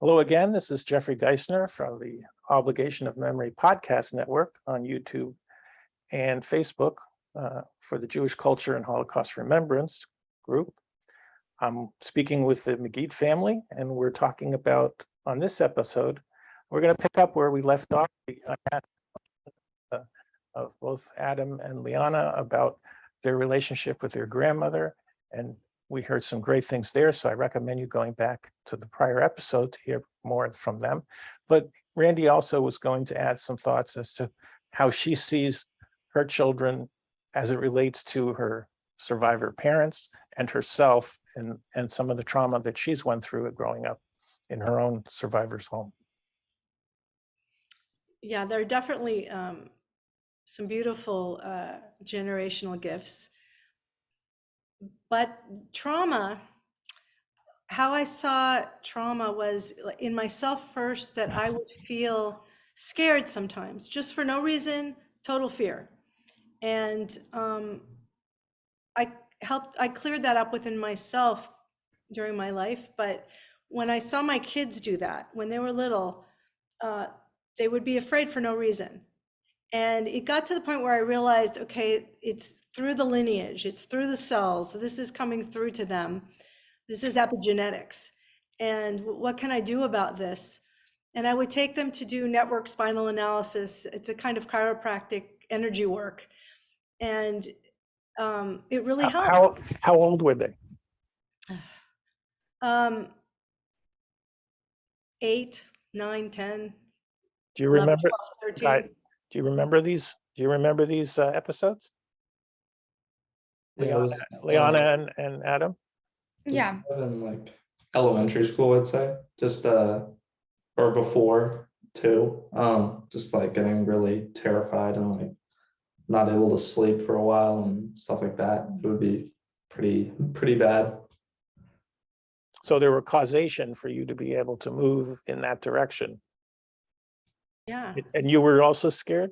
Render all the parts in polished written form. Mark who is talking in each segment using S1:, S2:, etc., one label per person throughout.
S1: Hello again, this is Jeffrey Geisner from the Obligation of Memory podcast network on YouTube and Facebook for the Jewish Culture and Holocaust Remembrance group. I'm speaking with the Maggid family, and we're talking about, on this episode, we're going to pick up where we left off of both Adam and Liana about their relationship with their grandmother, and we heard some great things there, so I recommend you going back to the prior episode to hear more from them. But Randi also was going to add some thoughts as to how she sees her children as it relates to her survivor parents and herself, and some of the trauma that she's went through growing up in her own survivor's home.
S2: Yeah, there are definitely some beautiful generational gifts. But trauma, how I saw trauma was in myself first, that I would feel scared sometimes, just for no reason, total fear. And I cleared that up within myself during my life. But when I saw my kids do that, when they were little, they would be afraid for no reason. And it got to the point where I realized, okay, it's through the lineage, it's through the cells. This is coming through to them. This is epigenetics. And what can I do about this? And I would take them to do network spinal analysis. It's a kind of chiropractic energy work. And it really helped.
S1: How old were they?
S2: 8, 9, 10.
S1: Do you
S2: 11,
S1: remember?
S2: 12, 13.
S1: Do you remember these? Do you remember these episodes?
S3: Yeah,
S1: Liana and Adam?
S4: Yeah.
S3: in like elementary school, I'd say, just or before too. Just like getting really terrified and like not able to sleep for a while and stuff like that. It would be pretty bad.
S1: So there were causation for you to be able to move in that direction.
S2: Yeah.
S1: And you were also scared,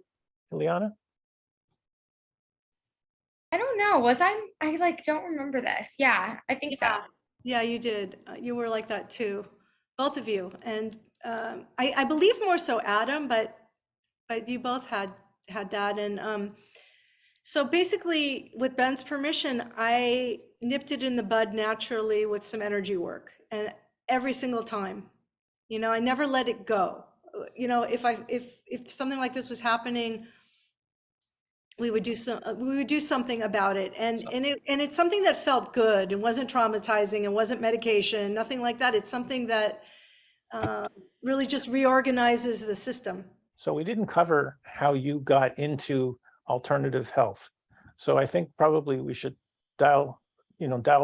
S1: Liana?
S4: I don't know. I like don't remember this. Yeah, I think so.
S2: Yeah, you did. You were like that too, both of you. And I believe more so Adam, but you both had that. And so basically, with Ben's permission, I nipped it in the bud naturally with some energy work, and every single time, I never let it go. If something like this was happening, we would do something about it, and it's something that felt good and wasn't traumatizing and wasn't medication, nothing like that. It's something that really just reorganizes the system.
S1: So we didn't cover how you got into alternative health. So I think probably we should dial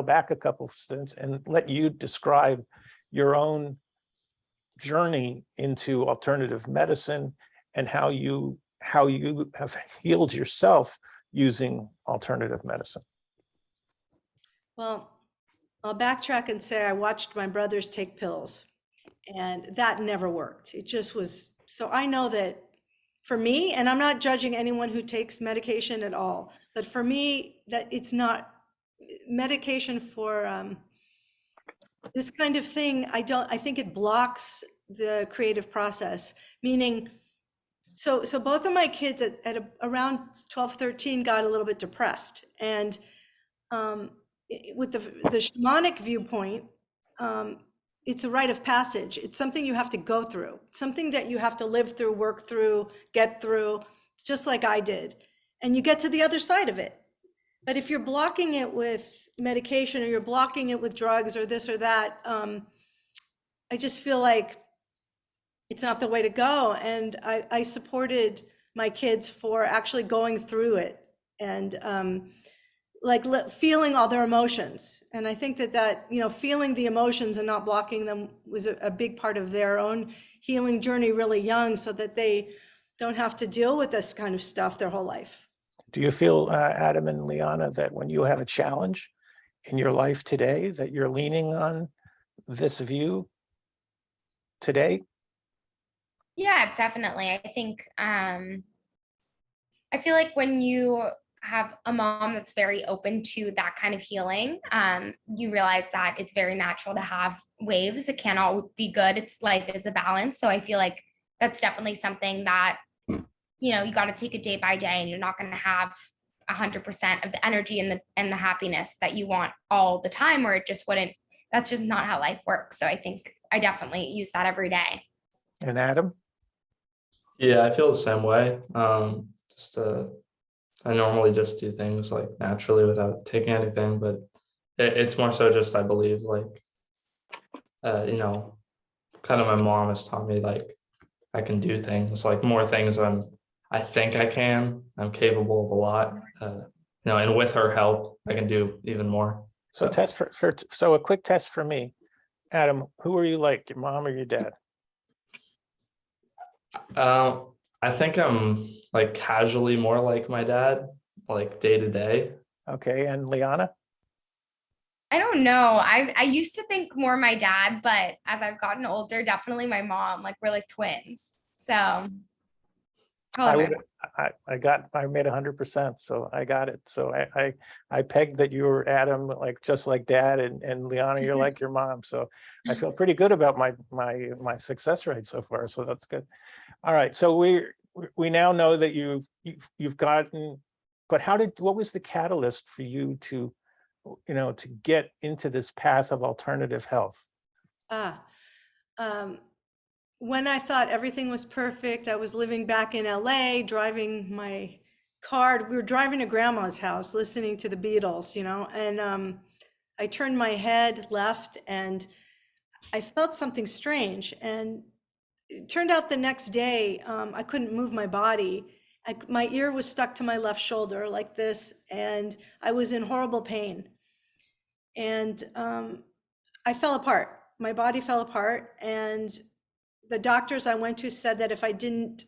S1: back a couple of stints and let you describe your own journey into alternative medicine and how you have healed yourself using alternative medicine.
S2: Well, I'll backtrack and say I watched my brothers take pills, and that never worked. It just was. So I know that for me, and I'm not judging anyone who takes medication at all, but for me, that it's not medication for this kind of thing. I think it blocks the creative process, meaning, so both of my kids at around 12, 13 got a little bit depressed. And with the shamanic viewpoint, it's a rite of passage. It's something you have to go through, something that you have to live through, work through, get through. It's just like I did. And you get to the other side of it. But if you're blocking it with medication, or you're blocking it with drugs or this or that, I just feel like it's not the way to go. And I supported my kids for actually going through it and feeling all their emotions. And I think that feeling the emotions and not blocking them was a big part of their own healing journey really young, so that they don't have to deal with this kind of stuff their whole life.
S1: Do you feel, Adam and Liana, that when you have a challenge in your life today, that you're leaning on this view today?
S4: Yeah, definitely. I think I feel like when you have a mom that's very open to that kind of healing, you realize that it's very natural to have waves. It can't all be good. It's life is a balance. So I feel like that's definitely something that, you know, you got to take it day by day, and you're not going to have 100% of the energy and the happiness that you want all the time, or it just wouldn't, that's just not how life works. So I think I definitely use that every day.
S1: And Adam?
S3: Yeah, I feel the same way. Just I normally just do things like naturally without taking anything, but it's more so just I believe like you know, kind of my mom has taught me like I can do things like more things than I think I can. I'm capable of a lot. You know, and with her help, I can do even more.
S1: So so a quick test for me. Adam, who are you like, your mom or your dad?
S3: I think I'm like casually more like my dad, like day to day.
S1: Okay, and Liana?
S4: I don't know. I used to think more my dad, but as I've gotten older, definitely my mom. Like we're like twins. So
S1: I
S4: probably
S1: would, I made 100%, so I got it. So I pegged that you were Adam, like just like dad, and Liana, you're like your mom. So I feel pretty good about my success rate so far. So that's good. All right, so we now know that you've gotten, but what was the catalyst for you to, you know, to get into this path of alternative health?
S2: Ah, when I thought everything was perfect, I was living back in LA, driving my car. We were driving to grandma's house, listening to the Beatles, you know, and I turned my head left and I felt something strange. And it turned out the next day, I couldn't move my body. My ear was stuck to my left shoulder like this, and I was in horrible pain. And I fell apart. My body fell apart, and the doctors I went to said that if I didn't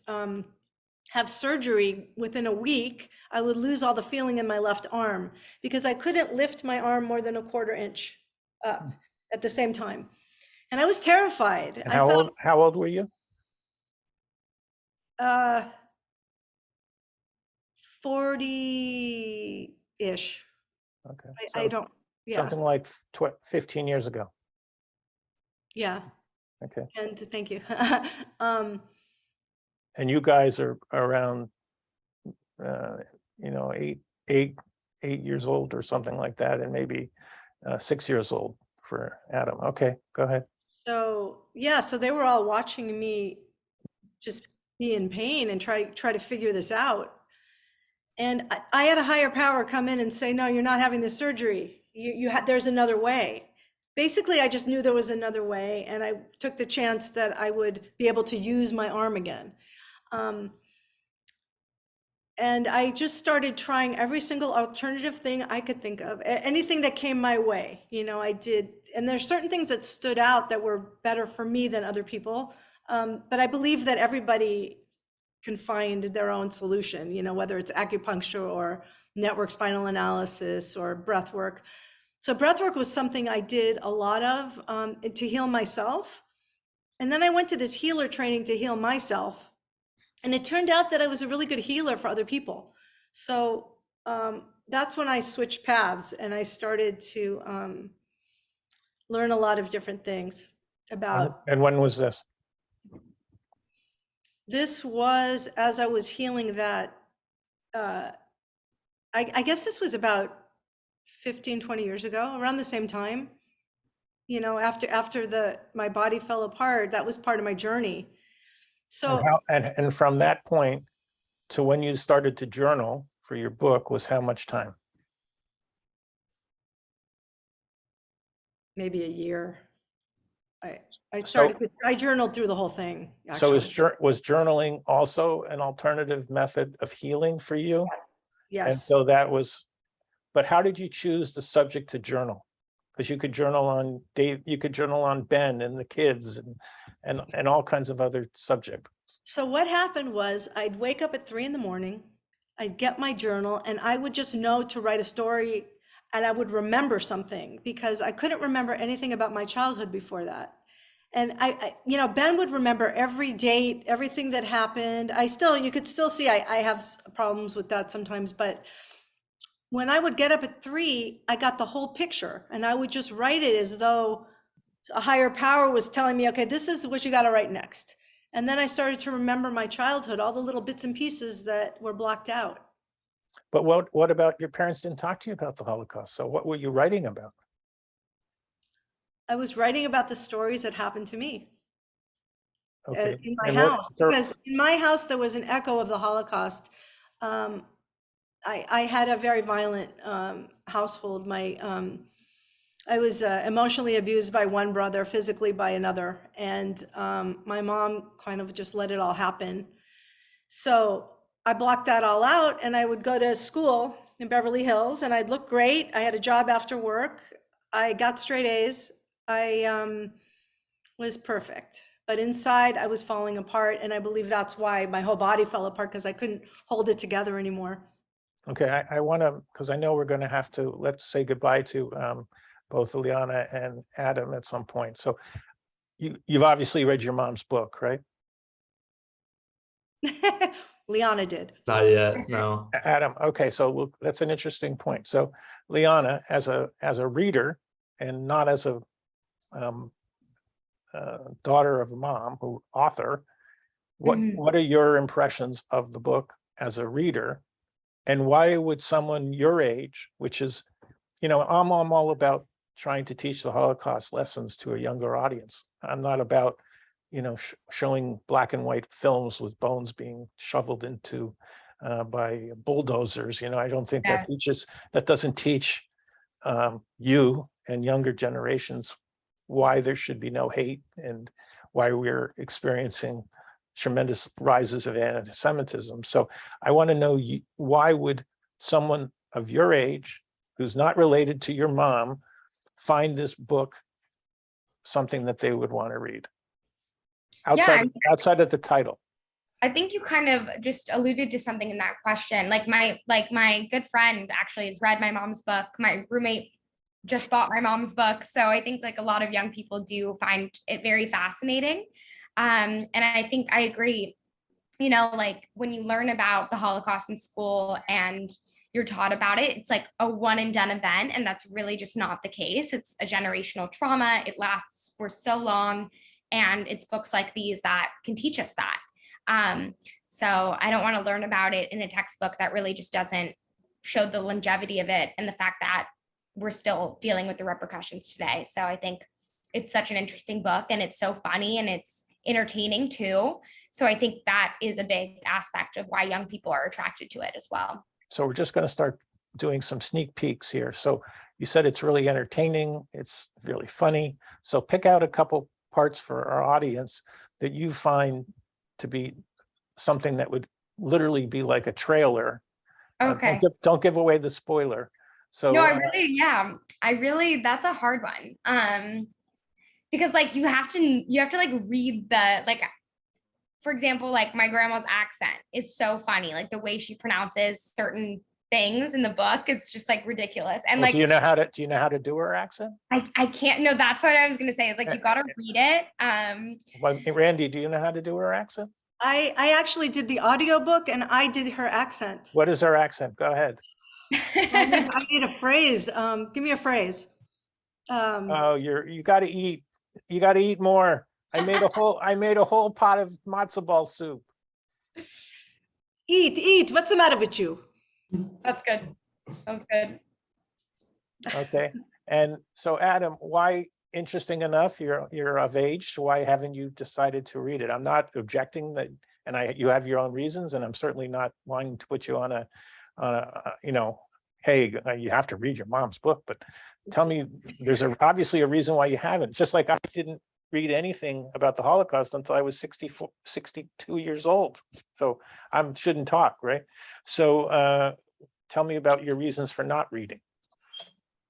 S2: have surgery within a week, I would lose all the feeling in my left arm because I couldn't lift my arm more than a quarter inch up at the same time. And I was terrified.
S1: And
S2: I felt
S1: how old were you?
S2: 40-ish.
S1: Okay,
S2: I
S1: so
S2: don't, yeah,
S1: something like 15 years ago.
S2: yeah.
S1: Okay,
S2: And thank you. Um,
S1: and you guys are around, you know, eight years old or something like that, and maybe 6 years old for Adam. Okay, go ahead.
S2: so yeah, so they were all watching me just be in pain and try to figure this out. And I had a higher power come in and say, no, you're not having the surgery. There's another way. Basically, I just knew there was another way, and I took the chance that I would be able to use my arm again. And I just started trying every single alternative thing I could think of, anything that came my way, you know, I did. And there's certain things that stood out that were better for me than other people. But I believe that everybody can find their own solution, you know, whether it's acupuncture or network spinal analysis or breath work. So breath work was something I did a lot of to heal myself. And then I went to this healer training to heal myself. And it turned out that I was a really good healer for other people. So that's when I switched paths and I started to learn a lot of different things about.
S1: And when was this?
S2: This was as I was healing that, I guess this was about 15, 20 years ago, around the same time. You know, after my body fell apart, that was part of my journey. So
S1: And from that point to when you started to journal for your book was how much time?
S2: maybe a year. I
S1: So
S2: journaled through the whole thing,
S1: so
S2: actually.
S1: was journaling also an alternative method of healing for you?
S2: Yes.
S1: And so that was, but how did you choose the subject to journal? Because you could journal on Dave, you could journal on Ben and the kids and all kinds of other subjects.
S2: So what happened was I'd wake up at 3 a.m. I'd get my journal and I would just know to write a story, and I would remember something because I couldn't remember anything about my childhood before that. And you know, Ben would remember every date, everything that happened. You could still see I have problems with that sometimes, but when I would get up at 3, I got the whole picture, and I would just write it as though a higher power was telling me, okay, this is what you got to write next. And then I started to remember my childhood, all the little bits and pieces that were blocked out.
S1: But what about your parents didn't talk to you about the Holocaust? So what were you writing about?
S2: I was writing about the stories that happened to me
S1: Okay.
S2: in my
S1: And what-
S2: house, because in my house there was an echo of the Holocaust. I had a very violent household. I was emotionally abused by one brother, physically by another, and my mom kind of just let it all happen. So I blocked that all out, and I would go to school in Beverly Hills, and I'd look great. I had a job after work. I got straight A's. I was perfect, but inside I was falling apart, and I believe that's why my whole body fell apart, because I couldn't hold it together anymore.
S1: Okay, I want to, because I know we're going to have to, let's say goodbye to both Liana and Adam at some point. So you've obviously read your mom's book, right?
S2: Liana did.
S3: Not yet, no.
S1: Adam, okay, so that's an interesting point. So Liana, as a reader and not as a daughter of a mom, who author, what are your impressions of the book as a reader? And why would someone your age, which is, I'm all about trying to teach the Holocaust lessons to a younger audience. I'm not about, showing black and white films with bones being shoveled into by bulldozers. I don't think that doesn't teach you and younger generations why there should be no hate and why we're experiencing tremendous rises of anti-Semitism. So I want to know, why would someone of your age who's not related to your mom find this book something that they would want to read? Outside of the title.
S4: I think you kind of just alluded to something in that question. Like my good friend actually has read my mom's book. My roommate just bought my mom's book. So I think like a lot of young people do find it very fascinating. And I think I agree, like when you learn about the Holocaust in school and you're taught about it, it's like a one and done event. And that's really just not the case. It's a generational trauma. It lasts for so long. And it's books like these that can teach us that. So I don't want to learn about it in a textbook that really just doesn't show the longevity of it and the fact that we're still dealing with the repercussions today. So I think it's such an interesting book, and it's so funny and it's entertaining too. So I think that is a big aspect of why young people are attracted to it as well.
S1: So we're just going to start doing some sneak peeks here. So you said it's really entertaining, it's really funny. So pick out a couple parts for our audience that you find to be something that would literally be like a trailer.
S4: Okay.
S1: Don't give away the spoiler. So
S4: no, I really, that's a hard one. Because like you have to like read for example, like my grandma's accent is so funny. Like the way she pronounces certain things in the book, it's just like ridiculous. And like,
S1: do you know how to do her accent?
S4: I can't. No, that's what I was gonna say. Is like you got to read it.
S1: Well, Randi, do you know how to do her accent?
S2: I actually did the audiobook, and I did her accent.
S1: What is her accent? Go ahead.
S2: I need a phrase. Give me a phrase.
S1: Oh, you got to eat. You got to eat more. I made a whole pot of matzo ball soup.
S2: Eat. What's the matter with you?
S4: That's good. That was good.
S1: Okay. And so Adam, why, interesting enough, you're of age, so why haven't you decided to read it? I'm not objecting that, and you have your own reasons, and I'm certainly not wanting to put you on a hey, you have to read your mom's book, but tell me, there's obviously a reason why you haven't. Just like I didn't read anything about the Holocaust until I was 62 years old. So I shouldn't talk, right? So tell me about your reasons for not reading.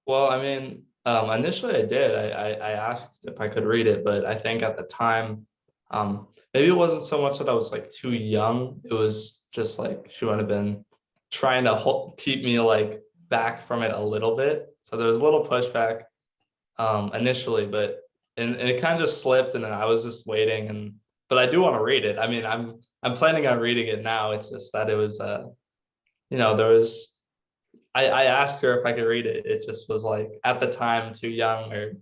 S3: Well, I mean, initially I did. I asked if I could read it, but I think at the time, maybe it wasn't so much that I was like too young. It was just like she would have been trying to keep me like back from it a little bit. So there was a little pushback initially, but and it kind of just slipped, and then I was just waiting. But I do want to read it. I mean, I'm planning on reading it now. It's just that it was there was I asked her if I could read it. It just was like at the time too young, or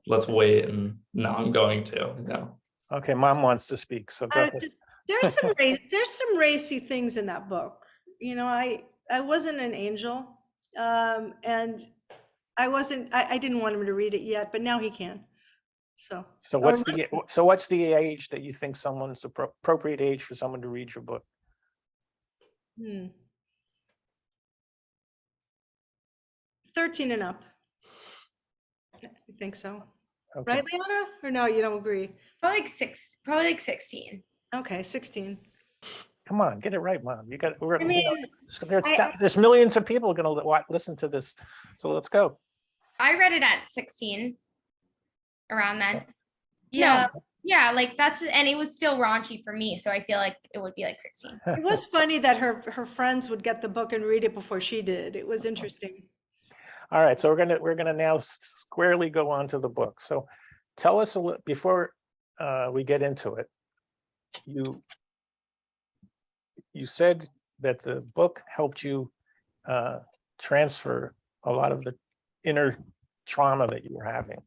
S3: let's wait, and now I'm going to.
S1: Okay, mom wants to speak, so go ahead.
S2: There's some racy things in that book. I wasn't an angel, and I didn't want him to read it yet, but now he can. So
S1: So what's the age that you think someone's appropriate age for someone to read your book?
S2: 13 and up. I think so.
S1: Okay.
S2: Right, Leona? Or no, you don't agree?
S4: Probably like 16.
S2: Okay, 16.
S1: Come on, get it right, mom. You got.
S2: I mean,
S1: There's millions of people going to listen to this, so let's go.
S4: I read it at 16, around then.
S2: yeah,
S4: No, yeah, like and it was still raunchy for me, so I feel like it would be like 16.
S2: it was funny that her friends would get the book and read it before she did. It was interesting.
S1: All right, so we're gonna now squarely go on to the book. So tell us a little before we get into it. You said that the book helped you transfer a lot of the inner trauma that you were having,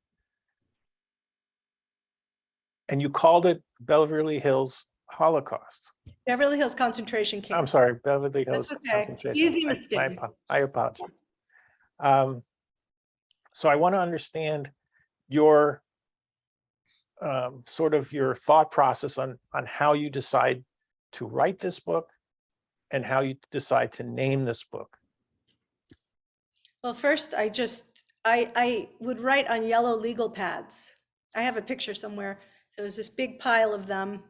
S1: and you called it Beverly Hills Holocaust.
S2: Beverly Hills Concentration Camp.
S1: I'm sorry, Beverly Hills
S2: That's okay.
S1: Concentration.
S2: Easy mistake.
S1: I apologize. So I want to understand your sort of your thought process on how you decide to write this book and how you decide to name this book.
S2: Well, first, I would write on yellow legal pads. I have a picture somewhere. There was this big pile of them.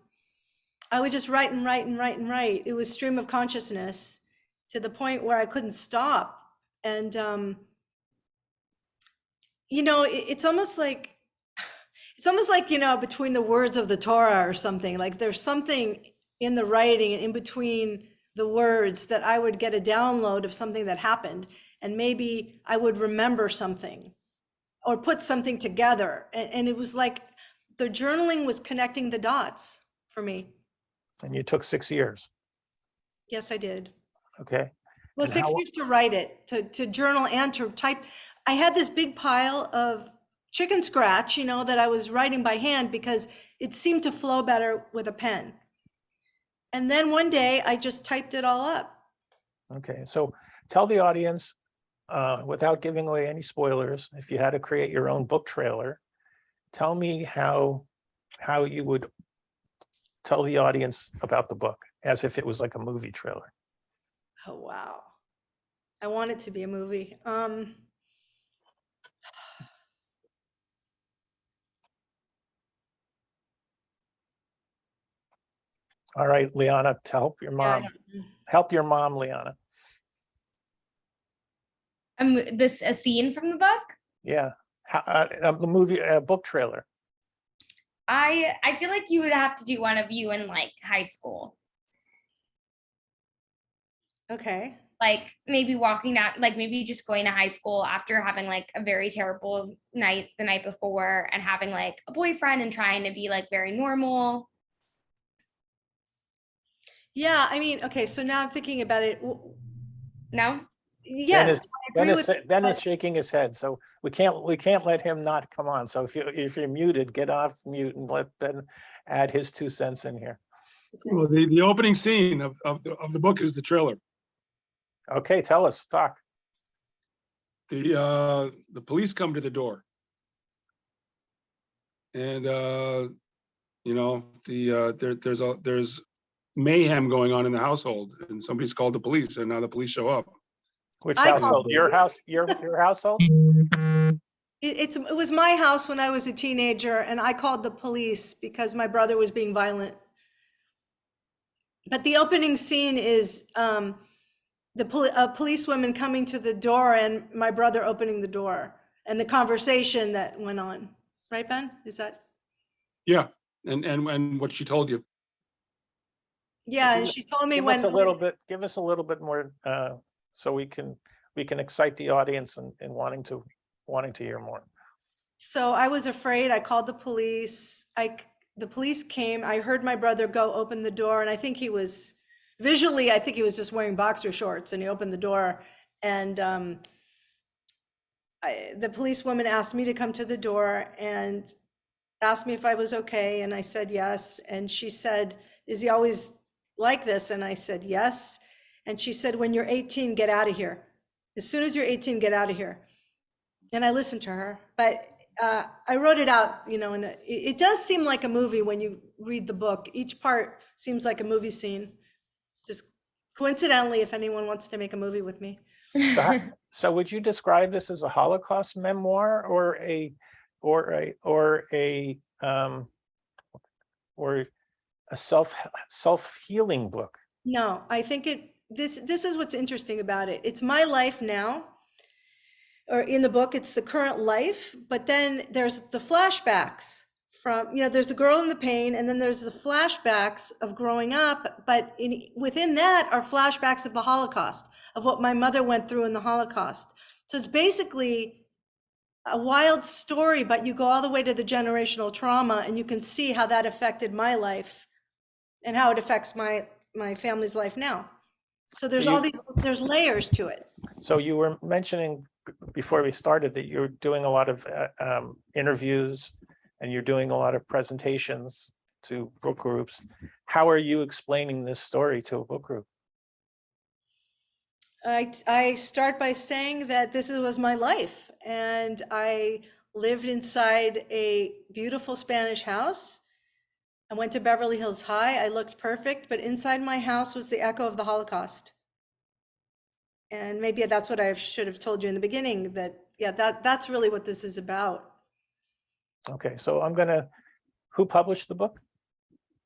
S2: I would just write and write and write and write. It was stream of consciousness to the point where I couldn't stop. And, it's almost like, between the words of the Torah or something, like there's something in the writing and in between the words that I would get a download of something that happened. And maybe I would remember something or put something together. And it was like the journaling was connecting the dots for me.
S1: And you took 6 years.
S2: Yes, I did.
S1: Okay.
S2: Well,
S1: And
S2: 6
S1: how-
S2: years to write it, to journal and to type. I had this big pile of chicken scratch, that I was writing by hand because it seemed to flow better with a pen. And then one day I just typed it all up.
S1: Okay, so tell the audience, without giving away any spoilers, if you had to create your own book trailer, tell me how you would tell the audience about the book as if it was like a movie trailer.
S2: Oh, wow. I want it to be a movie.
S1: All right, Liana, to help your mom. Help your mom, Liana.
S4: A scene from the book?
S1: Yeah, the movie, book trailer.
S4: I feel like you would have to do one of you in like high school.
S2: Okay.
S4: Like maybe walking out, like maybe just going to high school after having like a very terrible night the night before and having like a boyfriend and trying to be like very normal.
S2: Yeah, okay, so now I'm thinking about it.
S4: No?
S2: Yes, I agree with
S1: Ben is shaking his head, so we can't let him not come on. So if you're muted, get off mute and let Ben add his 2 cents in here.
S5: Well, the opening scene of the book is the trailer.
S1: Okay, tell us, talk.
S5: The police come to the door, and there's mayhem going on in the household, and somebody's called the police, and now the police show up.
S1: Which
S2: I
S1: household?
S2: called
S1: Your
S2: it.
S1: house? Your household?
S2: It was my house when I was a teenager, and I called the police because my brother was being violent. But the opening scene is a policewoman coming to the door and my brother opening the door and the conversation that went on. Right, Ben? Is that?
S5: Yeah, and what she told you.
S2: Yeah, and she told me
S1: Give
S2: when.
S1: us a little bit more, so we can excite the audience in wanting to hear more.
S2: So I was afraid. I called the police. The police came. I heard my brother go open the door, and I think he was just wearing boxer shorts, and he opened the door, And the policewoman asked me to come to the door and asked me if I was okay, and I said yes. And she said, "Is he always like this?" And I said yes. And she said, "When you're 18, get out of here. As soon as you're 18, get out of here." And I listened to her, but I wrote it out, you know, and it does seem like a movie when you read the book. Each part seems like a movie scene. Just coincidentally, if anyone wants to make a movie with me.
S1: So would you describe this as a Holocaust memoir or a self-healing book?
S2: No, I think this is what's interesting about it. It's my life now, or in the book, it's the current life, but then there's the flashbacks from, you know, there's the girl in the pain, and then there's the flashbacks of growing up, but within that are flashbacks of the Holocaust, of what my mother went through in the Holocaust. So it's basically a wild story, but you go all the way to the generational trauma, and you can see how that affected my life and how it affects my family's life now. So there's all these, there's layers to it.
S1: So you were mentioning before we started that you're doing a lot of interviews and you're doing a lot of presentations to book groups. How are you explaining this story to a book group?
S2: I start by saying that this was my life, and I lived inside a beautiful Spanish house. I went to Beverly Hills High. I looked perfect, but inside my house was the echo of the Holocaust. And maybe that's what I should have told you in the beginning, that, yeah, that's really what this is about.
S1: Okay, so who published the book?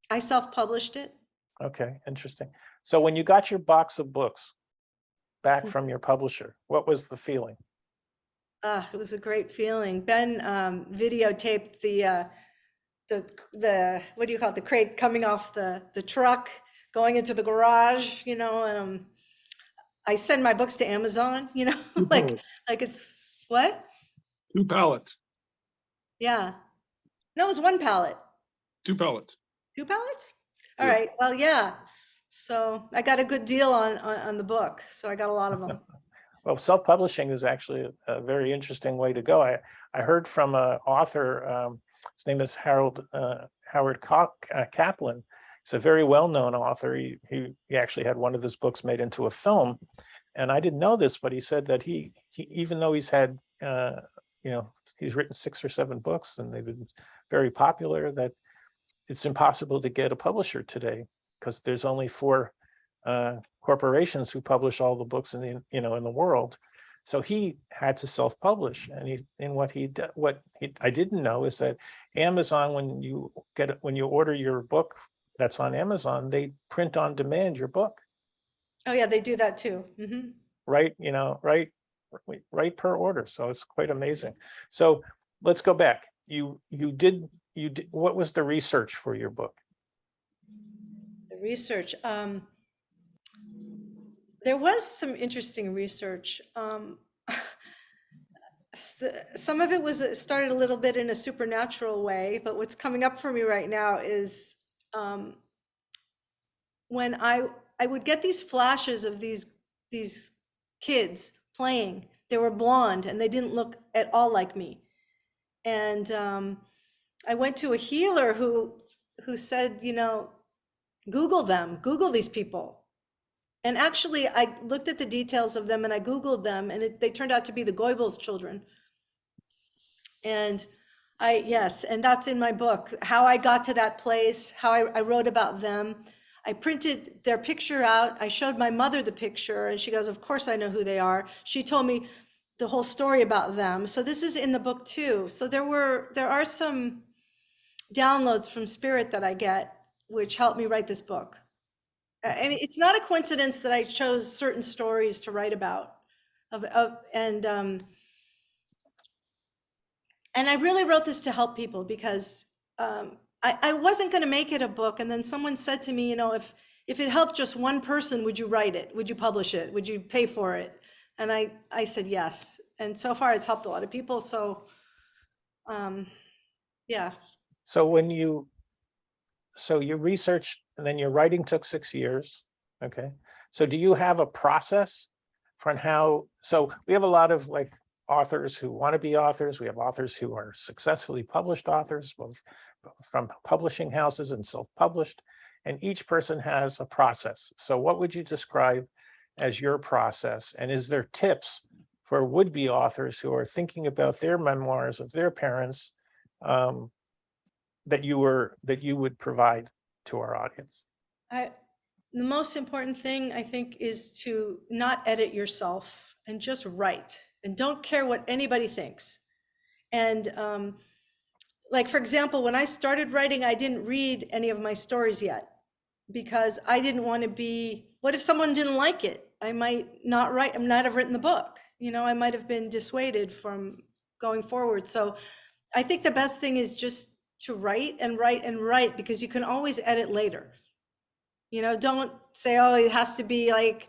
S2: I self-published it.
S1: Okay, interesting. So when you got your box of books back from your publisher, what was the feeling?
S2: It was a great feeling. Ben videotaped the what do you call it? The crate coming off the truck, going into the garage, you know, and I send my books to Amazon, you know, like it's what?
S5: 2 pallets,
S2: Yeah. No, it was 1 pallet.
S5: 2 pallets.
S2: 2 pallets? All
S5: Yeah.
S2: right. Well, yeah. So I got a good deal on the book. So I got a lot of them.
S1: Well, self-publishing is actually a very interesting way to go. I heard from an author, his name is Howard Kaplan. He's a very well-known author. He actually had one of his books made into a film. And I didn't know this, but he said that he even though he's had, you know, he's written 6 or 7 books and they've been very popular, that it's impossible to get a publisher today because there's only 4 corporations who publish all the books in the, you know, in the world. So he had to self-publish, and what I didn't know is that Amazon, when you order your book that's on Amazon, they print on demand your book.
S2: Oh yeah, they do that too. Mm-hmm.
S1: Right, you know, right per order. So it's quite amazing. So let's go back. You did what was the research for your book?
S2: The research. There was some interesting research. Some of it started a little bit in a supernatural way, but what's coming up for me right now is when I would get these flashes of these kids playing. They were blonde and they didn't look at all like me. And I went to a healer who said, you know, Google them, Google these people. And actually, I looked at the details of them and I Googled them, and they turned out to be the Goebbels children. And yes, and that's in my book, how I got to that place, how I wrote about them. I printed their picture out. I showed my mother the picture and she goes, of course I know who they are. She told me the whole story about them. So this is in the book too. So there are some downloads from spirit that I get, which helped me write this book. I mean, it's not a coincidence that I chose certain stories to write about, and I really wrote this to help people because I wasn't going to make it a book. And then someone said to me, you know, if it helped just one person, would you write it? Would you publish it? Would you pay for it? And I said yes. And so far it's helped a lot of people. So yeah.
S1: So you researched and then your writing took 6 years. Okay. So do you have a process from how, so we have a lot of like authors who want to be authors. We have authors who are successfully published authors, both from publishing houses and self-published, and each person has a process. So what would you describe as your process? And is there tips for would-be authors who are thinking about their memoirs of their parents that you would provide to our audience?
S2: The most important thing, I think, is to not edit yourself and just write, and don't care what anybody thinks. And like, for example, when I started writing, I didn't read any of my stories yet because I didn't want to be, what if someone didn't like it? I might not write, I might not have written the book. You know, I might have been dissuaded from going forward. So I think the best thing is just to write and write and write, because you can always edit later. You know, don't say, oh, it has to be like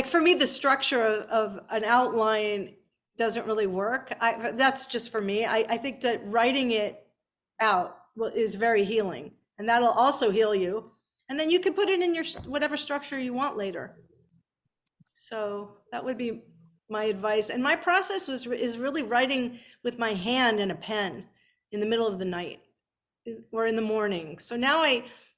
S2: for me, the structure of an outline doesn't really work. That's just for me. I think that writing it out is very healing, and that'll also heal you. And then you can put it in your whatever structure you want later. So that would be my advice. And my process is really writing with my hand and a pen in the middle of the night or in the morning. So now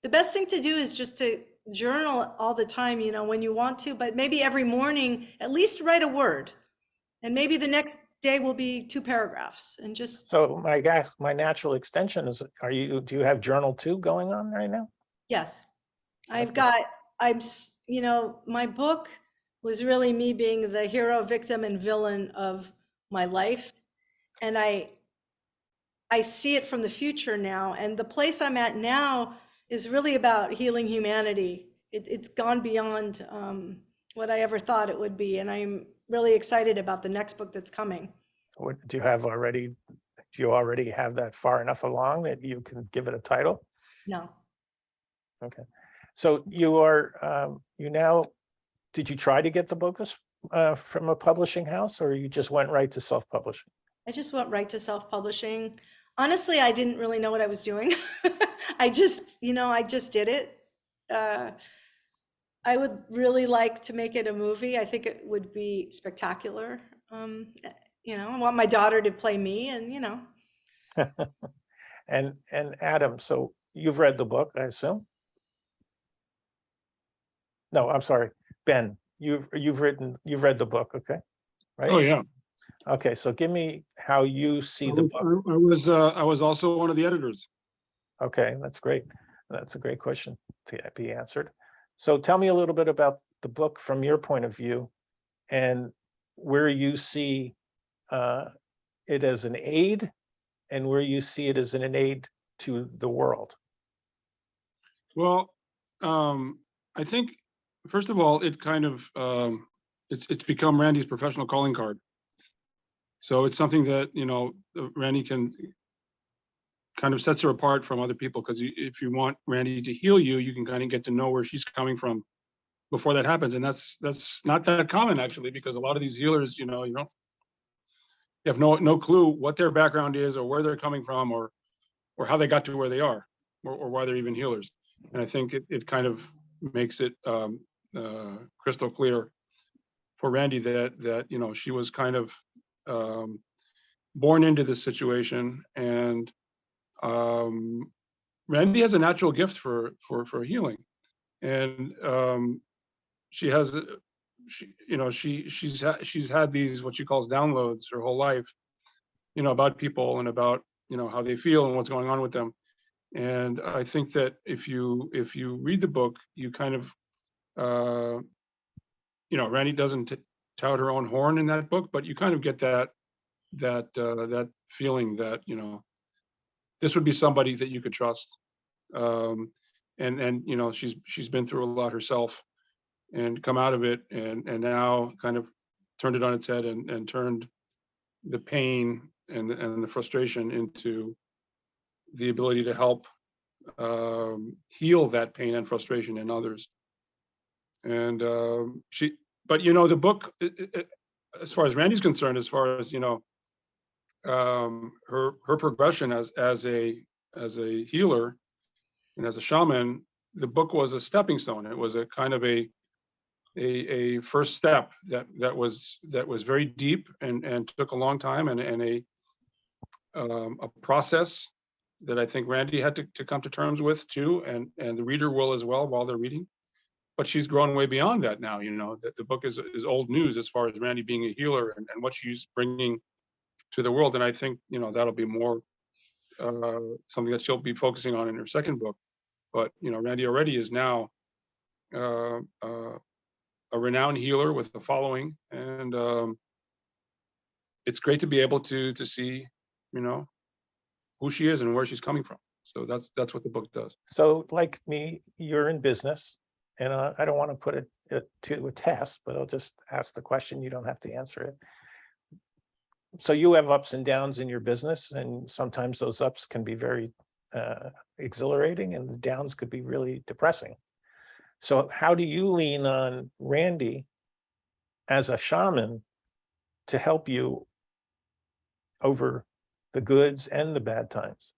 S2: the best thing to do is just to journal all the time, you know, when you want to, but maybe every morning, at least write a word. And maybe the next day will be 2 paragraphs, and just.
S1: So my natural extension is, do you have journal 2 going on right now?
S2: Yes, I've
S1: Okay.
S2: got, you know, my book was really me being the hero, victim, and villain of my life. And I see it from the future now. And the place I'm at now is really about healing humanity. It's gone beyond what I ever thought it would be. And I'm really excited about the next book that's coming.
S1: Do you already have that far enough along that you can give it a title?
S2: No.
S1: Okay. So did you try to get the book from a publishing house, or you just went right to self-publishing?
S2: I just went right to self-publishing. Honestly, I didn't really know what I was doing. I just did it. I would really like to make it a movie. I think it would be spectacular. You know, I want my daughter to play me, and you know.
S1: And Adam, so you've read the book, I assume? No, I'm sorry, Ben, you've read the book, okay? Right?
S5: Oh, yeah.
S1: Okay, so give me how you see the book.
S5: I was also one of the editors.
S1: Okay, that's great. That's a great question to be answered. So tell me a little bit about the book from your point of view, and where you see it as an aid, and where you see it as an aid to the world.
S5: Well, I think, first of all, it kind of, it's become Randi's professional calling card. So it's something that, you know, Randi can kind of sets her apart from other people, because if you want Randi to heal you, you can kind of get to know where she's coming from before that happens. And that's not that common, actually, because a lot of these healers, you know, you have no clue what their background is, or where they're coming from, or how they got to where they are, or why they're even healers. And I think it kind of makes it crystal clear for Randi that you know, she was kind of born into this situation, and Randi has a natural gift for healing, and she's had these, what she calls, downloads her whole life, you know, about people and about, you know, how they feel and what's going on with them. And I think that if you read the book, you kind of you know, Randi doesn't tout her own horn in that book, but you kind of get that feeling that, you know, this would be somebody that you could trust. And you know, she's been through a lot herself and come out of it, and now kind of turned it on its head, and turned the pain and the frustration into the ability to help heal that pain and frustration in others. And but you know, the book, as far as Randi's concerned, as far as, you know, her progression as a healer and as a shaman, the book was a stepping stone. It was a kind of a a first step that was very deep and took a long time, and a process that I think Randi had to come to terms with too, and the reader will as well while they're reading. But she's grown way beyond that now. That the book is old news as far as Randi being a healer and what she's bringing to the world. And I think that'll be more something that she'll be focusing on in her second book. But Randi already is now a renowned healer with a following, and it's great to be able to see who she is and where she's coming from. So that's what the book does.
S1: So like me, you're in business, and I don't want to put it to a test, but I'll just ask the question. You don't have to answer it. So you have ups and downs in your business, and sometimes those ups can be very exhilarating, and the downs could be really depressing. So how do you lean on Randi as a shaman to help you over the goods and the bad times?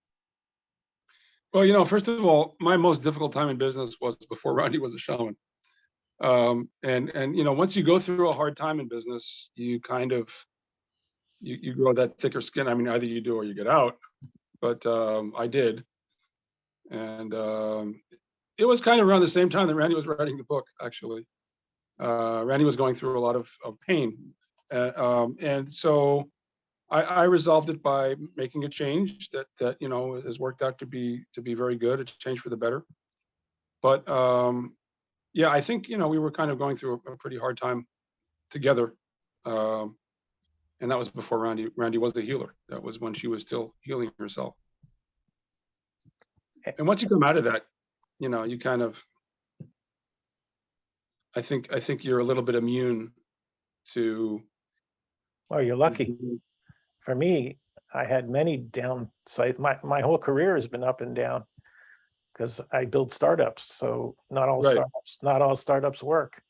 S5: Well, first of all, my most difficult time in business was before Randi was a shaman. And once you go through a hard time in business, you kind of you grow that thicker skin. I mean, either you do or you get out. But I did, and it was kind of around the same time that Randi was writing the book. Actually, Randi was going through a lot of pain, and so I resolved it by making a change that has worked out to be very good. It's a change for the better. But yeah, I think we were kind of going through a pretty hard time together, and that was before Randi was the healer. That was when she was still healing herself. And once you come out of that, you kind of, I think you're a little bit immune to.
S1: Well, you're lucky. For me, I had many downsides. My whole career has been up and down because I build startups. So not all startups work.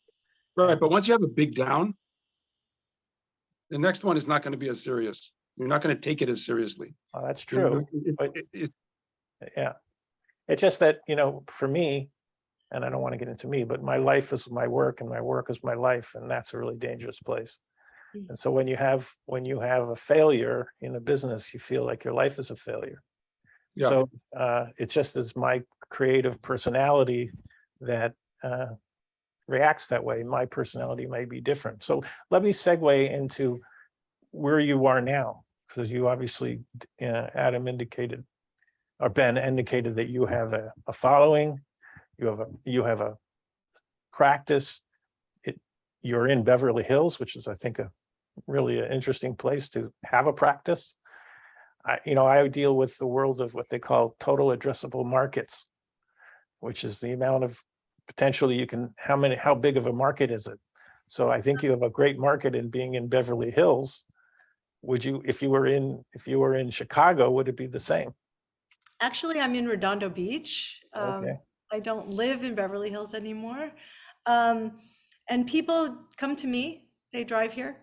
S5: Right, but once you have a big down, the next one is not going to be as serious. You're not going to take it as seriously.
S1: Well, that's true. But yeah, it's just that for me, and I don't want to get into me, but my life is my work, and my work is my life, and that's a really dangerous place. And so when you have a failure in a business, you feel like your life is a failure. Yeah. So it just is my creative personality that reacts that way. My personality may be different. So let me segue into where you are now, because you obviously, Adam indicated, or Ben indicated, that you have a following, you have a practice. You're in Beverly Hills, which is, I think, really an interesting place to have a practice. I deal with the world of what they call total addressable markets, which is the amount of potential you can, how big of a market is it? So I think you have a great market in being in Beverly Hills. Would you, if you were in Chicago, would it be the same?
S2: Actually, I'm in Redondo Beach.
S1: Okay.
S2: I don't live in Beverly Hills anymore. And people come to me, they drive here.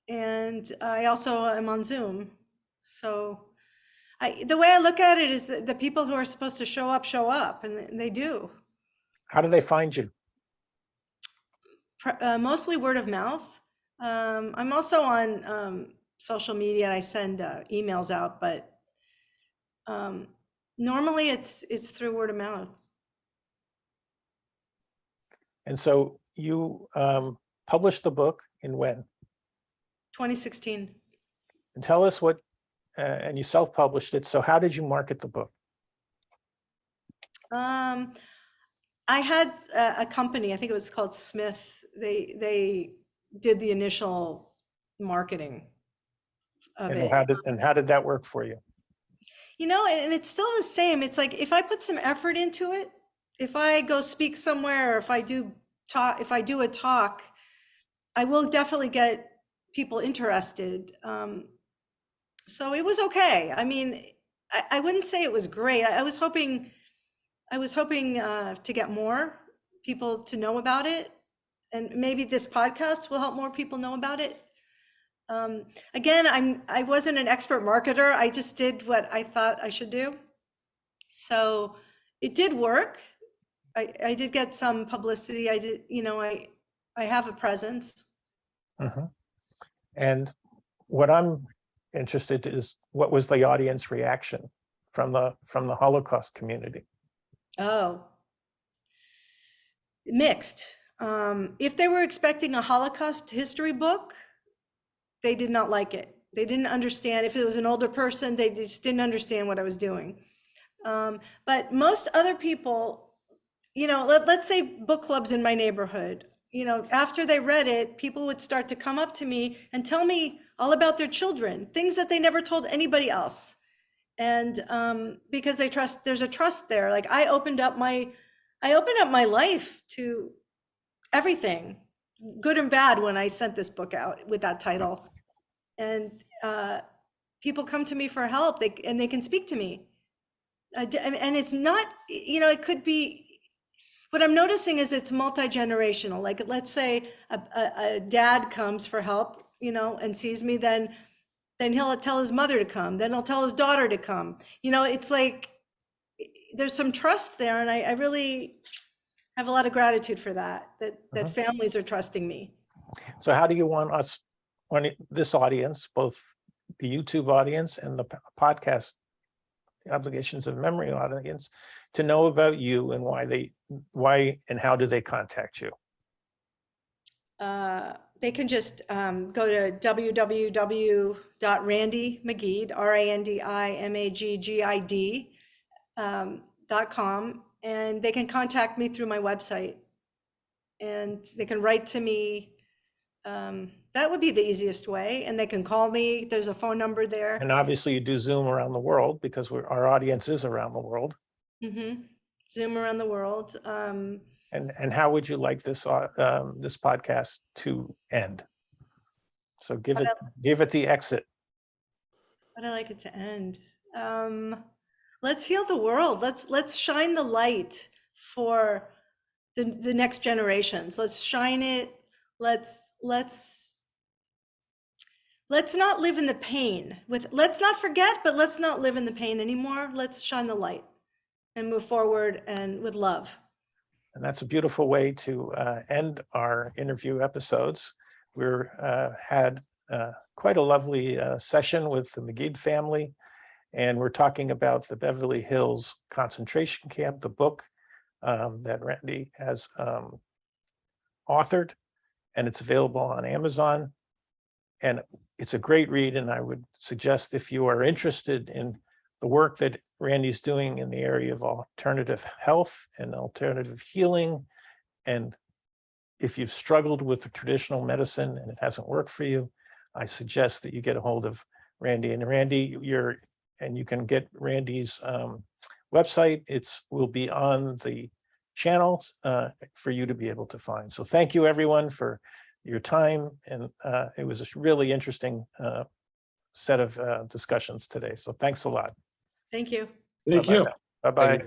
S2: And I also am on Zoom. So the way I look at it is that the people who are supposed to show up, and they do.
S1: How do they find you?
S2: Mostly word of mouth. I'm also on social media, and I send emails out, but normally it's through word of mouth.
S1: And so you published the book in when?
S2: 2016.
S1: And tell us what, and you self-published it. So how did you market the book?
S2: I had a company, I think it was called Smith. They did the initial marketing of it.
S1: How did that work for you?
S2: And it's still the same. It's like, if I put some effort into it, if I go speak somewhere, or if I do a talk, I will definitely get people interested. So it was okay. I mean, I wouldn't say it was great. I was hoping to get more people to know about it, and maybe this podcast will help more people know about it. Again, I wasn't an expert marketer. I just did what I thought I should do. So it did work. I did get some publicity. I did, I have a presence.
S1: Mhm. And what I'm interested is, what was the audience reaction from the Holocaust community?
S2: Oh, mixed. If they were expecting a Holocaust history book, they did not like it. They didn't understand. If it was an older person, they just didn't understand what I was doing. But most other people, let's say book clubs in my neighborhood, after they read it, people would start to come up to me and tell me all about their children, things that they never told anybody else. And because there's a trust there. Like I opened up my life to everything, good and bad, when I sent this book out with that title. And people come to me for help. They can speak to me. And it's not, it could be, what I'm noticing is it's multi-generational. Like, let's say a dad comes for help, and sees me, then he'll tell his mother to come, then he'll tell his daughter to come. It's like, there's some trust there. And I really have a lot of gratitude for that families are trusting me.
S1: So how do you want us, this audience, both the YouTube audience and the podcast Obligations of Memory audience, to know about you, and why and how do they contact you?
S2: They can just go to www.randimaggid, RandiMaggid.com, and they can contact me through my website, and they can write to me. That would be the easiest way, and they can call me. There's a phone number there.
S1: And obviously you do Zoom around the world, because our audience is around the world.
S2: Zoom around the world.
S1: And how would you like this this podcast to end? So give it the exit.
S2: I'd like it to end. Let's heal the world. Let's shine the light for the next generations. Let's shine it. Let's not live in the pain. Let's not forget, but let's not live in the pain anymore. Let's shine the light and move forward, and with love.
S1: And that's a beautiful way to end our interview episodes. We're had quite a lovely session with the Maggid family, and we're talking about the Beverly Hills Concentration Camp, the book that Randi has authored, and it's available on Amazon. And it's a great read, and I would suggest, if you are interested in the work that Randi's doing in the area of alternative health and alternative healing, and if you've struggled with the traditional medicine and it hasn't worked for you, I suggest that you get a hold of Randi. And Randi, you can get Randi's website. Will be on the channels for you to be able to find. So thank you, everyone, for your time. And it was a really interesting set of discussions today. So thanks a lot.
S2: Thank you.
S5: Thank you.
S1: Bye-bye.